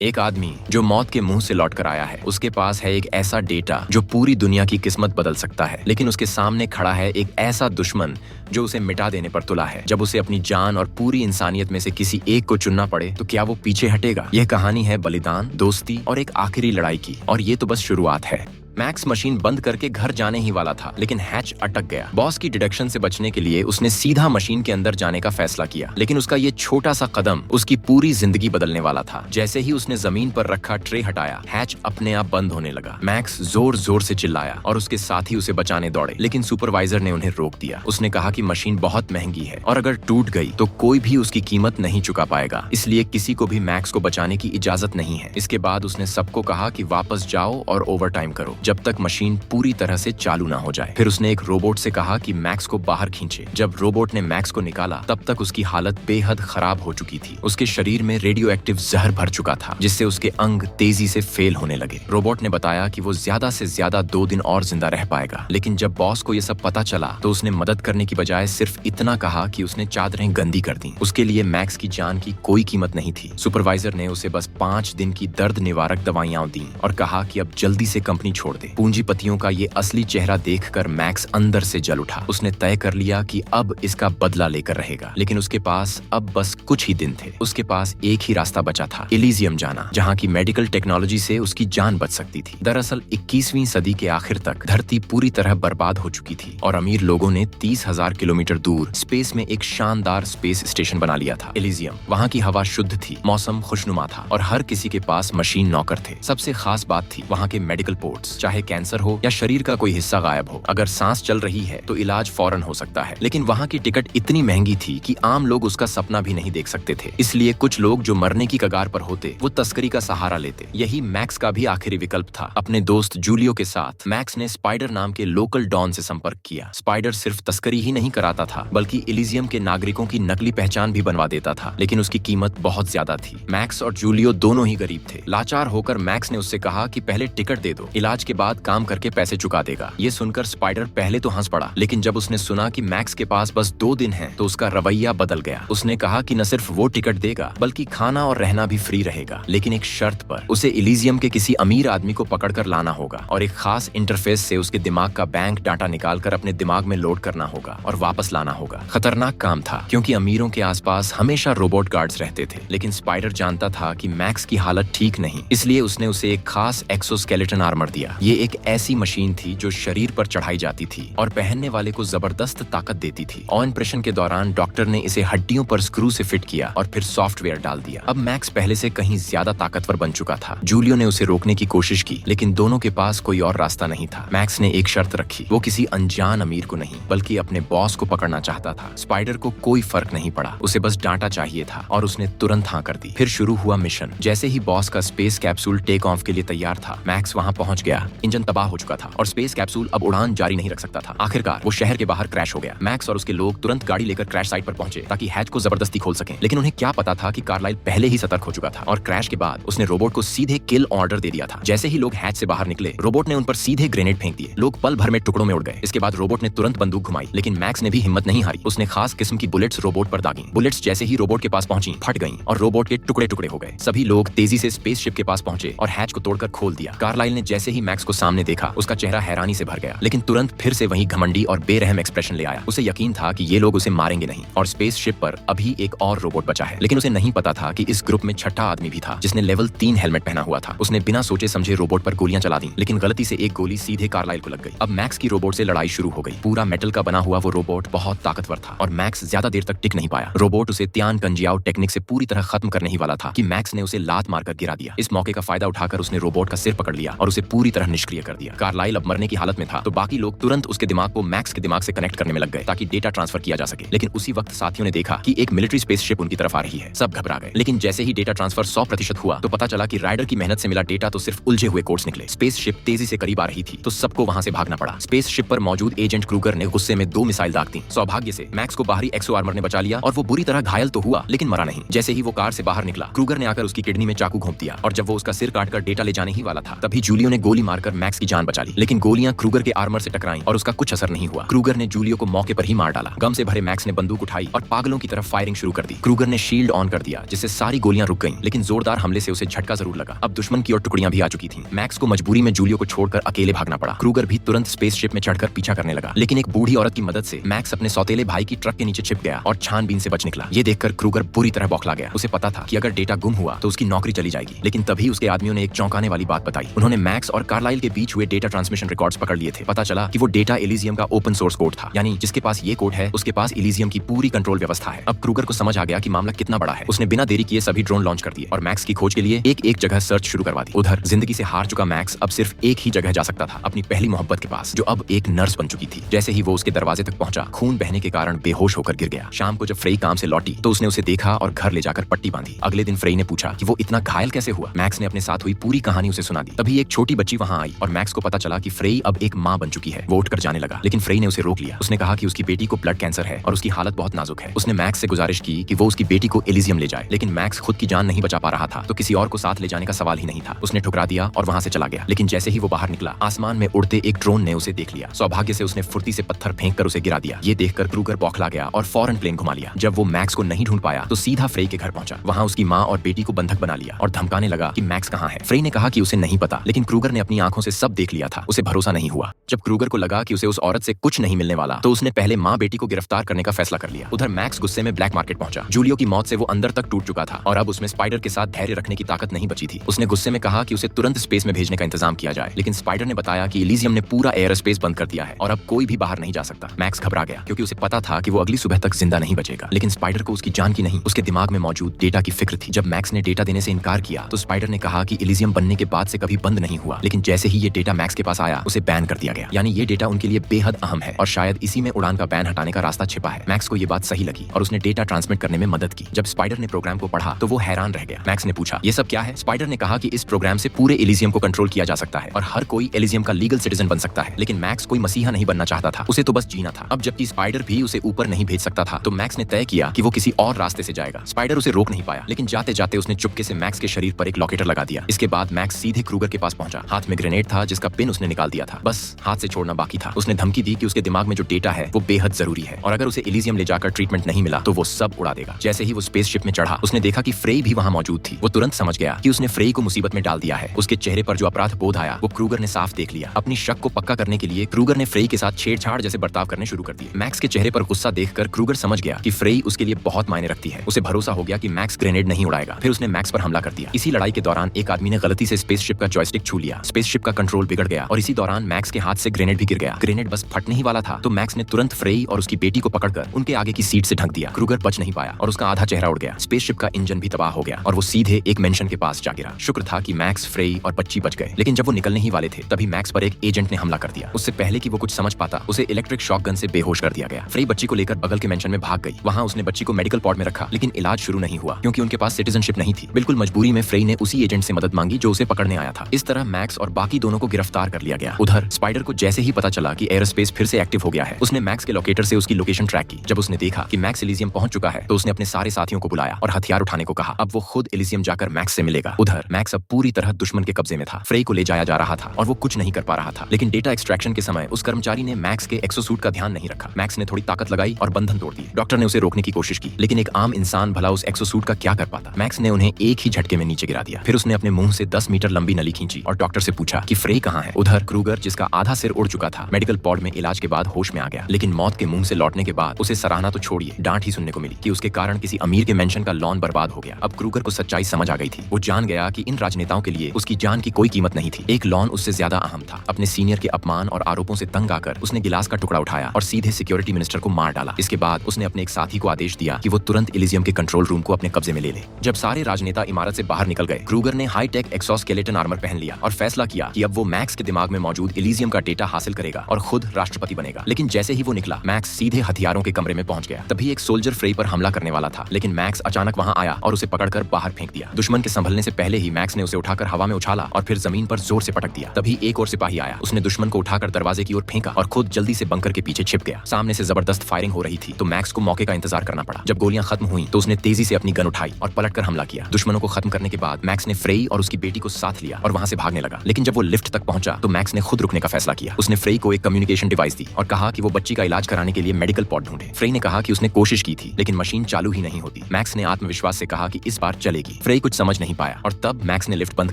एक आदमी जो मौत के मुंह से लौट कर आया है, उसके पास है एक ऐसा डेटा जो पूरी दुनिया की किस्मत बदल सकता है। लेकिन उसके सामने खड़ा है एक ऐसा दुश्मन जो उसे मिटा देने पर तुला है। जब उसे अपनी जान और पूरी इंसानियत में से किसी एक को चुनना पड़े तो क्या वो पीछे हटेगा? यह कहानी है बलिदान, दोस्ती और एक आखिरी लड़ाई की, और ये तो बस शुरुआत है। मैक्स मशीन बंद करके घर जाने ही वाला था, लेकिन हैच अटक गया। बॉस की डिटेक्शन से बचने के लिए उसने सीधा मशीन के अंदर जाने का फैसला किया, लेकिन उसका ये छोटा सा कदम उसकी पूरी जिंदगी बदलने वाला था। जैसे ही उसने जमीन पर रखा ट्रे हटाया, हैच अपने आप बंद होने लगा। मैक्स जोर जोर से चिल्लाया और उसके साथी उसे बचाने दौड़े, लेकिन सुपरवाइजर ने उन्हें रोक दिया। उसने कहा कि मशीन बहुत महंगी है और अगर टूट गई तो कोई भी उसकी कीमत नहीं चुका पाएगा, इसलिए किसी को भी मैक्स को बचाने की इजाजत नहीं है। इसके बाद उसने सबको कहा कि वापस जाओ और ओवर टाइम करो जब तक मशीन पूरी तरह से चालू ना हो जाए। फिर उसने एक रोबोट से कहा कि मैक्स को बाहर खींचे। जब रोबोट ने मैक्स को निकाला तब तक उसकी हालत बेहद खराब हो चुकी थी। उसके शरीर में रेडियो एक्टिव जहर भर चुका था, जिससे उसके अंग तेजी से फेल होने लगे। रोबोट ने बताया कि वो ज्यादा से ज्यादा 2 दिन और जिंदा रह पाएगा, लेकिन जब बॉस को ये सब पता चला तो उसने मदद करने की बजाय सिर्फ इतना कहा कि उसने चादरें गंदी कर दी। उसके लिए मैक्स की जान की कोई कीमत नहीं थी। सुपरवाइजर ने उसे बस 5 दिन की दर्द निवारक दवाइयां दी और कहा कि अब जल्दी से कंपनी छोड़ दे। पूंजीपतियों का ये असली चेहरा देखकर मैक्स अंदर से जल उठा। उसने तय कर लिया कि अब इसका बदला लेकर रहेगा, लेकिन उसके पास अब बस कुछ ही दिन थे। उसके पास एक ही रास्ता बचा था, इलीजियम जाना, जहाँ की मेडिकल टेक्नोलॉजी से उसकी जान बच सकती थी। दरअसल 21वीं सदी के आखिर तक धरती पूरी तरह बर्बाद हो चुकी थी और अमीर लोगों ने 30,000 किलोमीटर दूर स्पेस में एक शानदार स्पेस स्टेशन बना लिया था, इलीजियम। वहाँ की हवा शुद्ध थी, मौसम खुशनुमा था और हर किसी के पास मशीन नौकर थे। सबसे खास बात थी वहाँ के मेडिकल पोर्ट्स। चाहे कैंसर हो या शरीर का कोई हिस्सा गायब हो, अगर सांस चल रही है तो इलाज फौरन हो सकता है। लेकिन वहाँ की टिकट इतनी महंगी थी कि आम लोग उसका सपना भी नहीं देख सकते थे। इसलिए कुछ लोग जो मरने की कगार पर होते वो तस्करी का सहारा लेते। यही मैक्स का भी आखिरी विकल्प था। अपने दोस्त जूलियो के साथ मैक्स ने स्पाइडर नाम के लोकल डॉन से संपर्क किया। स्पाइडर सिर्फ तस्करी ही नहीं कराता था, बल्कि इलीजियम के नागरिकों की नकली पहचान भी बनवा देता था, लेकिन उसकी कीमत बहुत ज्यादा थी। मैक्स और जूलियो दोनों ही गरीब थे। लाचार होकर मैक्स ने उससे कहा कि पहले टिकट दे दो, इलाज के बाद काम करके पैसे चुका देगा। ये सुनकर स्पाइडर पहले तो हंस पड़ा, लेकिन जब उसने सुना कि मैक्स के पास बस 2 दिन हैं, तो उसका रवैया बदल गया। उसने कहा कि न सिर्फ वो टिकट देगा बल्कि खाना और रहना भी फ्री रहेगा, लेकिन एक शर्त पर। उसे इलीजियम के किसी अमीर आदमी को पकड़कर लाना होगा और एक खास इंटरफेस से उसके दिमाग का बैंक डाटा निकालकर अपने दिमाग में लोड करना होगा और वापस लाना होगा। खतरनाक काम था, क्योंकि अमीरों के आसपास हमेशा रोबोट गार्ड्स रहते थे, लेकिन स्पाइडर जानता था कि मैक्स की हालत ठीक नहीं, इसलिए उसने उसे एक खास एक्सोस्केलेटन आर्मर दिया। ये एक ऐसी मशीन थी जो शरीर पर चढ़ाई जाती थी और पहनने वाले को जबरदस्त ताकत देती थी। ऑपरेशन के दौरान डॉक्टर ने इसे हड्डियों पर स्क्रू से फिट किया और फिर सॉफ्टवेयर डाल दिया। अब मैक्स पहले से कहीं ज्यादा ताकतवर बन चुका था। जूलियो ने उसे रोकने की कोशिश की, लेकिन दोनों के पास कोई और रास्ता नहीं था। मैक्स ने एक शर्त रखी, वो किसी अनजान अमीर को नहीं बल्कि अपने बॉस को पकड़ना चाहता था। स्पाइडर को कोई फर्क नहीं पड़ा, उसे बस डांटा चाहिए था और उसने तुरंत हाँ कर दी। फिर शुरू हुआ मिशन। जैसे ही बॉस का स्पेस कैप्सूल टेक ऑफ के लिए तैयार था, मैक्स वहाँ पहुंच गया। इंजन तबाह हो चुका था और स्पेस कैप्सूल अब उड़ान जारी नहीं रख सकता था। आखिरकार वो शहर के बाहर क्रैश हो गया। मैक्स और उसके लोग तुरंत गाड़ी लेकर क्रैश साइट पर पहुंचे ताकि हैच को जबरदस्ती खोल सकें, लेकिन उन्हें क्या पता था कि कार्लाइल पहले ही सतर्क हो चुका था और क्रैश के बाद उसने रोबोट को सीधे किल ऑर्डर दे दिया था। जैसे ही लोग हैच से बाहर निकले, रोबोट ने उन पर सीधे ग्रेनेड फेंक दिए। लोग पल भर में टुकड़ों में उड़ गए। इसके बाद रोबोट ने तुरंत बंदूक घुमाई, लेकिन मैक्स ने भी हिम्मत नहीं हारी। उसने खास किस्म की बुलेट्स रोबोट पर दागी। बुलेट्स जैसे ही रोबोट के पास पहुंची, फट गईं और रोबोट के टुकड़े टुकड़े हो गए। सभी लोग तेजी से स्पेसशिप के पास पहुंचे और हैच को तोड़कर खोल दिया। कार्लाइल ने जैसे ही मैक्स को सामने देखा, उसका चेहरा हैरानी से भर गया, लेकिन तुरंत फिर से वही घमंडी और बेरहम एक्सप्रेशन ले आया। उसे यकीन था कि ये लोग उसे मारेंगे नहीं और स्पेसशिप पर अभी एक और रोबोट बचा है। लेकिन उसे नहीं पता था कि इस ग्रुप में छठा आदमी भी था, जिसने लेवल 3 हेलमेट पहना हुआ था। उसने बिना सोचे समझे रोबोट पर गोलियां चला दी, लेकिन गलती से एक गोली सीधे कार्लाइल को लग गई। अब मैक्स की रोबोट से लड़ाई शुरू हो गई। पूरा मेटल का बना हुआ वो रोबोट बहुत ताकतवर था और मैक्स ज्यादा देर तक टिक नहीं पाया। रोबोट उसे त्यान कंजियाओ टेक्निक से पूरी तरह खत्म करने ही वाला था कि मैक्स ने उसे लात मारकर गिरा दिया। इस मौके का फायदा उठाकर उसने रोबोट का सिर पकड़ लिया और उसे पूरी तरह निष्क्रिय कर दिया। कार्लाइल अब मरने की हालत में था, तो बाकी लोग तुरंत उसके दिमाग को मैक्स के दिमाग से कनेक्ट करने में लग गए ताकि डेटा ट्रांसफर किया जा सके। लेकिन उसी वक्त साथियों ने देखा कि एक मिलिट्री स्पेसशिप उनकी तरफ आ रही है। सब घबरा गए, लेकिन जैसे ही डेटा ट्रांसफर 100% हुआ तो पता चला कि राइडर की मेहनत से मिला डेटा तो सिर्फ उलझे हुए कोड्स निकले। स्पेसशिप तेजी से करीब आ रही थी, तो सबको वहां से भागना पड़ा। स्पेसशिप पर मौजूद एजेंट क्रूगर ने गुस्से में 2 मिसाइल दाग दी। सौभाग्य से मैक्स को बाहरी एक्सो आर्मर ने बचा लिया और वो बुरी तरह घायल तो हुआ, लेकिन मरा नहीं। जैसे ही वो कार से बाहर निकला, क्रूगर ने आकर उसकी किडनी में चाकू घोंप दिया और जब वो उसका सिर काटकर डेटा ले जाने ही वाला था, तभी जूलियो ने गोली मारकर मैक्स की जान बचा ली, लेकिन गोलियां क्रूगर के आर्मर से टकराईं और उसका कुछ असर नहीं हुआ। क्रूगर ने जूलियो को मौके पर ही मार डाला। गम से भरे मैक्स ने बंदूक उठाई और पागलों की तरफ फायरिंग शुरू कर दी। क्रूगर ने शील्ड ऑन कर दिया, जिससे सारी गोलियां रुक गईं, लेकिन जोरदार हमले से उसे झटका जरूर लगा। अब दुश्मन की ओर टुकड़ियां भी आ चुकी थीं। मैक्स को मजबूरी में जूलियो को छोड़कर अकेले भागना पड़ा। क्रूगर भी तुरंत स्पेसशिप में चढ़कर पीछा करने लगा, लेकिन एक बूढ़ी औरत की मदद से मैक्स अपने सौतेले भाई की ट्रक के नीचे छिप गया और छानबीन से बच निकला। ये देखकर क्रूगर बुरी तरह बौखला गया। उसे पता था कि अगर डेटा गुम हुआ तो उसकी नौकरी चली जाएगी, लेकिन तभी उसके आदमियों ने एक चौंकाने वाली बात बताई। उन्होंने मैक्स और कार्लाइल के बीच हुए डेटा ट्रांसमिशन रिकॉर्ड्स पकड़ लिए थे। पता चला कि वो डेटा एलिजियम का ओपन सोर्स कोड था, यानी जिसके पास ये कोड है उसके पास एलिजियम की पूरी कंट्रोल व्यवस्था है। अब क्रूगर को समझ आ गया कि मामला कितना बड़ा है। उसने बिना देरी किए सभी ड्रोन लॉन्च कर दिए और मैक्स की खोज के लिए एक एक जगह सर्च शुरू करवा दी। उधर जिंदगी से हार चुका मैक्स अब सिर्फ एक ही जगह जा सकता था, अपनी पहली मोहब्बत के पास, जो अब एक नर्स बन चुकी थी। जैसे ही वो उसके दरवाजे तक पहुंचा, खून बहने के कारण बेहोश होकर गिर गया। शाम को जब फ्रेई काम से लौटी तो उसने उसे देखा और घर ले जाकर पट्टी बांधी। अगले दिन फ्रेई ने पूछा कि वो इतना घायल कैसे हुआ। मैक्स ने अपने साथ हुई पूरी कहानी उसे सुना दी। तभी एक छोटी बच्ची वहां आई और मैक्स को पता चला कि फ्रेई अब एक मां बन चुकी है। वो उठकर जाने लगा, लेकिन फ्रेई ने उसे रोक लिया। उसने कहा कि उसकी बेटी को ब्लड कैंसर है और उसकी हालत बहुत नाजुक है। उसने मैक्स से गुजारिश की कि वो उसकी बेटी को एलिजियम ले जाए, लेकिन मैक्स खुद की जान नहीं बचा पा रहा था, तो किसी और को साथ ले जाने का सवाल ही नहीं था। उसने ठुकरा दिया और वहां से चला गया। लेकिन जैसे ही वो बाहर निकला, आसमान में उड़ते एक ड्रोन ने उसे देख लिया। सौभाग्य से उसने फुर्ती से पत्थर फेंककर उसे गिरा दिया। ये देखकर क्रूगर बौखला गया और फौरन प्लेन घुमा लिया। जब वो मैक्स को नहीं ढूंढ पाया तो सीधा फ्रेई के घर पहुंचा। वहां उसकी मां और बेटी को बंधक बना लिया और धमकाने लगा कि मैक्स कहां है। फ्रेई ने कहा कि उसे नहीं पता, लेकिन क्रूगर ने अपनी आंखों से सब देख लिया था। उसे भरोसा नहीं हुआ। जब क्रूगर को लगा कि उसे उस औरत से कुछ नहीं मिलने वाला, तो उसने पहले मां बेटी को गिरफ्तार करने का फैसला कर लिया। उधर मैक्स गुस्से में ब्लैक मार्केट पहुंचा। जूलियो की मौत से वो अंदर तक टूट चुका था और अब उसमें स्पाइडर के साथ धैर्य रखने की ताकत नहीं बची थी। उसने गुस्से में कहा कि उसे तुरंत स्पेस में भेजने का इंतजाम किया जाए, लेकिन स्पाइडर ने बताया कि एलिजियम ने पूरा एयर स्पेस बंद कर दिया है और अब कोई भी बाहर नहीं जा सकता। मैक्स घबरा गया क्योंकि उसे पता था कि वो अगली सुबह तक जिंदा नहीं बचेगा, लेकिन स्पाइडर को उसकी जान की नहीं, उसके दिमाग में मौजूद डेटा की फिक्र थी। जब मैक्स ने डेटा देने से इनकार किया तो स्पाइडर ने कहा कि एलिजियम बनने के बाद से कभी बंद नहीं हुआ, लेकिन जैसे ही ये डेटा मैक्स के पास आया उसे बैन कर दिया गया। यानी ये डेटा उनके लिए बेहद अहम है और शायद इसी में उड़ान का बैन हटाने का रास्ता छिपा है। मैक्स को ये बात सही लगी और उसने डेटा ट्रांसमिट करने में मदद की। जब स्पाइडर ने प्रोग्राम को पढ़ा तो वो हैरान रह गया। मैक्स ने पूछा, ये सब क्या है? स्पाइडर ने कहा कि इस प्रोग्राम से पूरे एलिजियम को कंट्रोल किया जा सकता है और हर कोई एलिजियम का लीगल सिटीजन बन सकता है। लेकिन मैक्स कोई मसीहा नहीं बनना चाहता था, उसे तो बस जीना था। अब जबकि स्पाइडर भी उसे ऊपर नहीं भेज सकता था, तो मैक्स ने तय किया कि वो किसी और रास्ते से जाएगा। स्पाइडर उसे रोक नहीं पाया, लेकिन जाते जाते उसने चुपके से मैक्स के शरीर पर एक लॉकेटर लगा दिया। इसके बाद मैक्स सीधे क्रूगर के पास पहुंचा। हाथ में ग्रेनेड था जिसका पिन उसने निकाल दिया था, बस हाथ से छोड़ना बाकी था। उसने धमकी दी कि उसके दिमाग में जो डेटा है वो बेहद जरूरी है और अगर उसे एलिजियम ले जाकर ट्रीटमेंट नहीं मिला तो वो सब उड़ा देगा। जैसे ही वो स्पेसशिप में चढ़ा, उसने देखा कि फ्रेई भी वहां मौजूद थी। वो तुरंत समझ गया कि उसने फ्रेई को मुसीबत में डाल दिया है। उसके चेहरे पर जो अपराध बोध आया वो क्रूगर ने साफ देख लिया। अपनी शक को पक्का करने के लिए क्रूगर ने फ्रेई के साथ छेड़छाड़ जैसे बर्ताव करने शुरू कर दिए। मैक्स के चेहरे पर गुस्सा देखकर क्रूगर समझ गया कि फ्रेई उसके लिए बहुत मायने रखती है। उसे भरोसा हो गया कि मैक्स ग्रेनेड नहीं उड़ाएगा। फिर उसने मैक्स पर हमला कर दिया। इसी लड़ाई के दौरान एक आदमी ने गलती से स्पेसशिप का जॉयस्टिक छू लिया। स्पेसशिप का कंट्रोल बिगड़ गया और इसी दौरान मैक्स के हाथ से ग्रेनेड भी गिर गया। ग्रेनेड बस फटने ही वाला था तो मैक्स ने तुरंत फ्रेई और उसकी बेटी को पकड़कर उनके आगे की सीट से ढक दिया। क्रूगर बच नहीं पाया और उसका आधा चेहरा उड़ गया। स्पेसशिप का इंजन भी तबाह हो गया और वो सीधे एक मेंशन के पास जा गिरा। शुक्र था कि मैक्स, फ्रेई और बच्ची बच गए, लेकिन जब वो निकलने ही वाले थे तभी मैक्स पर एक एजेंट ने हमला कर दिया। उससे पहले कि वो कुछ समझ पाता, उसे इलेक्ट्रिक शॉक गन से बेहोश कर दिया गया। फ्रेई बच्ची को लेकर बगल के मेंशन में भाग गई। वहां उसने बच्ची को मेडिकल पॉड में रखा, लेकिन इलाज शुरू नहीं हुआ क्योंकि उनके पास सिटीजनशिप नहीं थी। बिल्कुल मजबूरी में फ्रेई ने उसी एजेंट से मदद मांगी जो उसे पकड़ने आया था। इस तरह मैक्स और बाकी दोनों को गिरफ्तार कर लिया गया। उधर स्पाइडर को जैसे ही पता चला कि एयरस्पेस फिर से एक्टिव हो गया है, उसने मैक्स के लोकेटर से उसकी लोकेशन ट्रैक की। जब उसने देखा कि मैक्स एलिजियम पहुंच चुका है तो उसने अपने सारे साथियों को बुलाया और हथियार उठाने को कहा। अब वो खुद एलिजियम जाकर मैक्स से मिलेगा। उधर मैक्स अब पूरी तरह दुश्मन के कब्जे में था। फ्रेई को ले जाया जा रहा था और वो कुछ नहीं कर पा रहा था, लेकिन डेटा एक्सट्रैक्शन के समय उस कर्मचारी ने मैक्स के एक्सोसूट का ध्यान नहीं रखा। मैक्स ने थोड़ी ताकत लगाई और बंधन तोड़ दिए। डॉक्टर ने उसे रोकने की कोशिश की, लेकिन एक आम इंसान भला उस एक्सोसूट का क्या कर पाता। मैक्स ने उन्हें एक ही झटके में नीचे गिरा दिया। फिर उसने अपने मुंह से 10 मीटर लंबी नली खींची और डॉक्टर से पूछा कि फ्रेई कहाँ है। उधर क्रूगर, जिसका आधा सिर उड़ चुका था, मेडिकल पॉड में इलाज के बाद होश में आ गया, लेकिन मौत के मुंह से लौटने के बाद उसे सराहना तो छोड़िए, डांट ही सुनने को मिली कि उसके कारण किसी अमीर के मेंशन का लॉन बर्बाद हो गया। अब क्रूगर को सच्चाई समझ आ गई थी। वो जान गया कि इन राजनेताओं के लिए उसकी जान की कोई कीमत नहीं थी। एक लॉन उससे ज्यादा अहम था। अपने सीनियर के अपमान और आरोपों से तंग आकर उसने गिलास का टुकड़ा उठाया और सीधे सिक्योरिटी मिनिस्टर को मार डाला। इसके बाद उसने अपने एक साथी को आदेश दिया कि वो तुरंत एलिजियम के कंट्रोल रूम को अपने कब्जे में ले ले। जब सारे राजनेता इमारत से बाहर निकल गए, क्रूगर ने हाईटेक एक्सोस्केलेटन आर्मर पहन लिया और फैसला किया कि अब वो मैक्स के दिमाग में मौजूद एलिजियम का डेटा हासिल करेगा और खुद राष्ट्रपति बनेगा। लेकिन जैसे ही वो निकला, मैक्स सीधे हथियारों के कमरे में पहुंच गया। तभी एक सोल्जर फ्रेई पर हमला करने वाला था, लेकिन मैक्स अचानक वहां आया और उसे पकड़कर बाहर फेंक दिया। दुश्मन के संभलने से पहले ही मैक्स ने उसे उठाकर हवा में उछाला और फिर जमीन पर जोर से पटक दिया। तभी एक और सिपाही आया। उसने दुश्मन को उठाकर दरवाजे की ओर फेंका और खुद जल्दी से बंकर के पीछे छिप गया। सामने से जबरदस्त फायरिंग हो रही थी तो मैक्स को मौके का इंतजार करना पड़ा। जब गोलियां खत्म हुई तो उसने तेजी से अपनी गन उठाई और पलटकर हमला किया। दुश्मनों को खत्म करने के बाद मैक्स ने फ्रेई और उसकी बेटी को साथ लिया और वहां से भागने लगा। लेकिन जब वो लिफ्ट तक पहुंचा तो मैक्स ने खुद रुकने का फैसला किया। उसने फ्रेई को एक कम्युनिकेशन डिवाइस दी और कहा कि वो बच्ची का इलाज कराने के लिए मेडिकल पॉड ढूंढे। फ्रेई ने कहा कि उसने कोशिश की थी लेकिन मशीन चालू ही नहीं होती। मैक्स ने आत्मविश्वास से कहा कि इस बार चलेगी। फ्रेई कुछ समझ नहीं पाया और तब मैक्स ने लिफ्ट बंद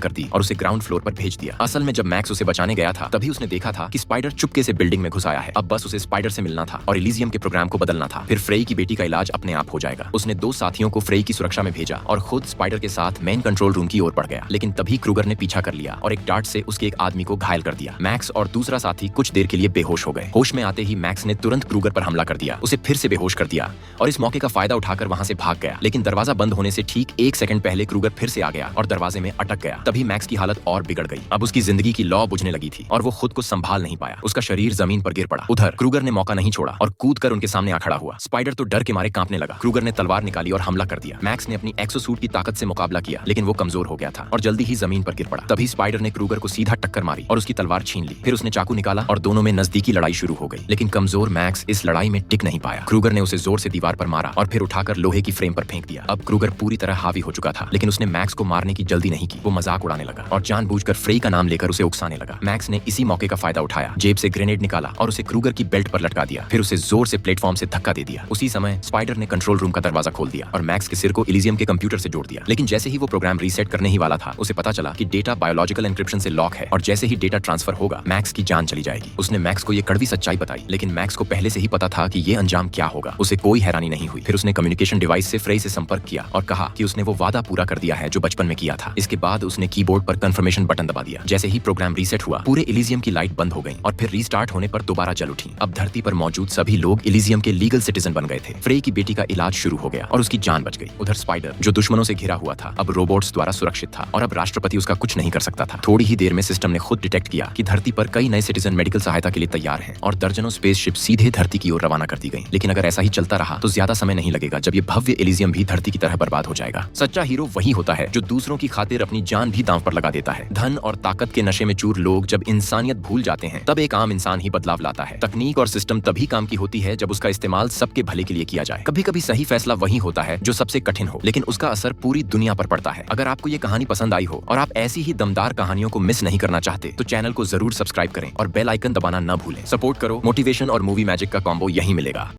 कर दी और उसे ग्राउंड फ्लोर पर भेज दिया। असल में जब मैक्स उसे बचाने गया था तभी उसने देखा था कि स्पाइडर चुपके से बिल्डिंग में घुस आया है। अब बस उसे स्पाइडर से मिलना था और इलीजियम के प्रोग्राम को बदलना था। फिर फ्रेई की बेटी का इलाज अपने आप हो जाएगा। उसने 2 साथियों को फ्रेई की सुरक्षा में भेजा और खुद स्पाइडर के साथ मेन कंट्रोल रूम की ओर बढ़ गया। लेकिन तभी क्रूगर ने पीछा कर लिया और एक डार्ट से उसके एक आदमी को घायल कर दिया। मैक्स और दूसरा साथी कुछ देर के लिए बेहोश हो गए। होश में आते ही मैक्स ने तुरंत क्रूगर पर हमला कर दिया, उसे फिर से बेहोश कर दिया और इस मौके का फायदा उठाकर वहां से भाग गया। लेकिन दरवाजा बंद होने से ठीक 1 सेकंड पहले क्रूगर फिर से आ गया और दरवाजे में अटक गया। तभी मैक्स की हालत और बिगड़ गई। अब उसकी जिंदगी की लौ बुझने लगी थी और वो खुद को संभाल नहीं पाया। उसका शरीर जमीन पर गिर पड़ा। उधर क्रूगर ने मौका नहीं छोड़ा और कूद कर उनके सामने आ खड़ा हुआ। स्पाइडर तो डर के मारे कांपने लगा। क्रूगर ने तलवार निकाली और हमला कर दिया। मैक्स ने अपनी एक्सोसूट की ताकत से मुकाबला किया लेकिन वो कमजोर हो गया था और जल्दी ही जमीन पर गिर पड़ा। तभी स्पाइडर ने क्रूगर को सीधा टक्कर मारी और उसकी तलवार छीन ली। फिर उसने चाकू निकाला और दोनों में नजदीकी लड़ाई शुरू हो गई। लेकिन कमजोर मैक्स इस लड़ाई में टिक नहीं पाया। क्रूगर ने उसे जोर से दीवार पर मारा और फिर उठाकर लोहे की फ्रेम पर फेंक दिया। अब क्रूगर पूरी तरह हावी हो चुका था लेकिन उसने मैक्स को मारने की जल्दी नहीं की। वो मजाक उड़ाने लगा और जानबूझकर फ्रेई का नाम लेकर उसे उकसाने लगा। मैक्स ने इसी मौके का फायदा उठाया, जेब से ग्रेनेड निकाला और उसे क्रूगर की बेल्ट पर लटका दिया। फिर उसे जोर से प्लेटफॉर्म से धक्का दे दिया। उसी समय स्पाइडर ने कंट्रोल रूम का दरवाजा खोल दिया और मैक्स के सिर को इलीजियम के कंप्यूटर से जोड़ दिया। लेकिन जैसे ही वो प्रोग्राम रीसेट करने ही वाला था उसे पता चला कि डेटा बायोलॉजिकल एन्क्रिप्शन से लॉक है और जैसे ही डेटा ट्रांसफर होगा मैक्स की जान चली जाएगी। उसने मैक्स को ये कड़वी सच्चाई बताई लेकिन मैक्स को पहले से ही पता था कि ये अंजाम क्या होगा। उसे कोई हैरानी नहीं हुई। फिर उसने कम्युनिकेशन डिवाइस से फ्रेई से संपर्क किया और कहा कि उसने वो वादा पूरा कर दिया है जो बचपन में किया था। इसके बाद उसने कीबोर्ड पर कंफर्मेशन बटन दबा दिया। जैसे ही प्रोग्राम रीसेट हुआ पूरे इलीजियम की लाइट बंद हो गई और फिर रीस्टार्ट होने पर दोबारा जल उठी। अब धरती पर मौजूद सभी लोग इलीजियम के लीगल सिटीजन बन गए थे। फ्रेई की बेटी का इलाज शुरू हो गया और उसकी जान बच गई। उधर स्पाइडर जो दुश्मनों से घिरा हुआ था अब रोबोट्स द्वारा सुरक्षित था और अब राष्ट्रपति उसका कुछ नहीं कर सकता था। थोड़ी ही देर में सिस्टम ने खुद डिटेक्ट किया कि धरती पर कई नए सिटीजन मेडिकल सहायता के लिए तैयार हैं और दर्जनों स्पेसशिप सीधे धरती की ओर रवाना कर दी गई। लेकिन अगर ऐसा ही चलता रहा तो ज्यादा समय नहीं लगेगा जब ये भव्य इलीजियम भी धरती की तरह बर्बाद हो जाएगा। सच्चा हीरो वही होता है जो दूसरों की खातिर अपनी जान भी दांव पर लगा देता है। धन और ताकत के नशे में चूर लोग जब इंसानियत भूल जाते हैं तब एक आम इंसान ही बदलाव लाता है। तकनीक और सिस्टम तभी काम की होती है जब उसका इस्तेमाल सबके भले के लिए किया जाए। कभी कभी सही फैसला वही होता है जो सबसे कठिन हो लेकिन उसका असर पूरी दुनिया पर पड़ता है। अगर आपको ये कहानी पसंद आई हो और आप ऐसी ही दमदार कहानियों को मिस नहीं करना चाहते तो चैनल को जरूर सब्सक्राइब करें और बेल आइकन दबाना न भूलें। सपोर्ट करो, मोटिवेशन और मूवी मैजिक का कॉम्बो यहीं मिलेगा।